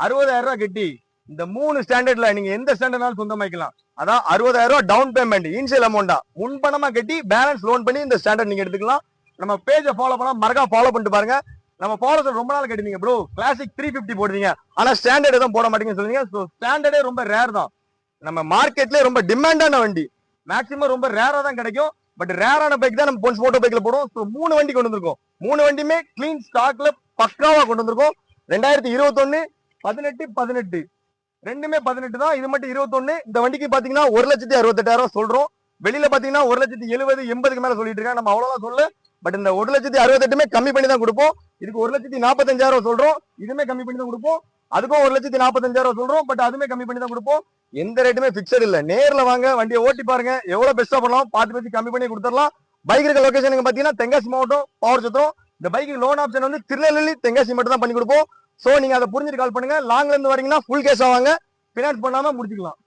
60,000 ரூபாய் கட்டி இந்த 3 ஸ்டாண்டர்ட்ல நீங்க எந்த ஸ்டாண்டர்ட்னாலும் சொந்தமாக்கலாம். அதான் 60,000 ரூபாய் டவுன் பேமெண்ட் இனிஷியல் அமௌண்டா முன்பணமா கட்டி பேலன்ஸ் லோன் பண்ணி இந்த ஸ்டாண்டர்ட் நீங்க எடுத்துக்கலாம். நம்ம பேஜை ஃபாலோ பண்ணா மறக்காம ஃபாலோ பண்ணிட்டு பாருங்க. நம்ம ஃபாலோ ரொம்ப நாள் கட்டினீங்க ப்ரோ, கிளாசிக் 350 போடுறீங்க, ஆனா ஸ்டாண்டர்ட் எதுவும் போட மாட்டீங்கன்னு சொல்லுங்க. ஸோ ஸ்டாண்டர்டே ரொம்ப ரேர் தான். நம்ம மார்க்கெட்ல ரொம்ப டிமாண்டான வண்டி, மேக்ஸிமம் ரொம்ப ரேரா தான் கிடைக்கும். பட் ரேரான பைக் தான் நம்ம பொன்ஸ் மோட்டோ பைக்ல போடுவோம். ஸோ 3 வண்டி கொண்டு வந்திருக்கோம். 3 வண்டியுமே கிளீன் ஸ்டாக்ல பக்காவா கொண்டு வந்திருக்கோம். 2021, 18, 18 ரெண்டுமே 18 தான். இது மட்டும் 21. இந்த வண்டிக்கு பாத்தீங்கன்னா 1,68,000 சொல்றோம். வெளியில பாத்தீங்கன்னா 1,70,000, 80க்கு மேல சொல்லிட்டு இருக்காங்க. நம்ம அவ்வளவுதான் சொல்ல. பட் இந்த 1,68,000 கம்மி பண்ணி தான் கொடுப்போம். இதுக்கு 1,45,000 சொல்றோம். இதுமே கம்மி பண்ணி தான் கொடுப்போம். அதுக்கும் 1,45,000 சொல்றோம். பட் அதுமே கம்மி பண்ணி தான் கொடுப்போம். எந்த ரேட்டுமே பிக்சட் இல்ல. நேர்ல வாங்க, வண்டியை ஓட்டி பாருங்க, எவ்வளவு பெஸ்டா பண்ணலாம் பார்த்து பேசி கம்மி பண்ணி கொடுத்துடலாம். பைக் இருக்க லொகேஷன் பாத்தீங்கன்னா தென்காசி மாவட்டம், பவர் சத்திரம். இந்த பைக்கு லோன் ஆப்ஷன் வந்து திருநெல்வேலி, தென்காசி மட்டும் தான் பண்ணி கொடுப்போம். சோ நீங்க அதை புரிஞ்சுட்டு கால் பண்ணுங்க. லாங்ல இருந்து வரீங்கன்னா ஃபுல் கேஷ் ஆவாங்க, பினான்ஸ் பண்ணாம முடிச்சுக்கலாம்.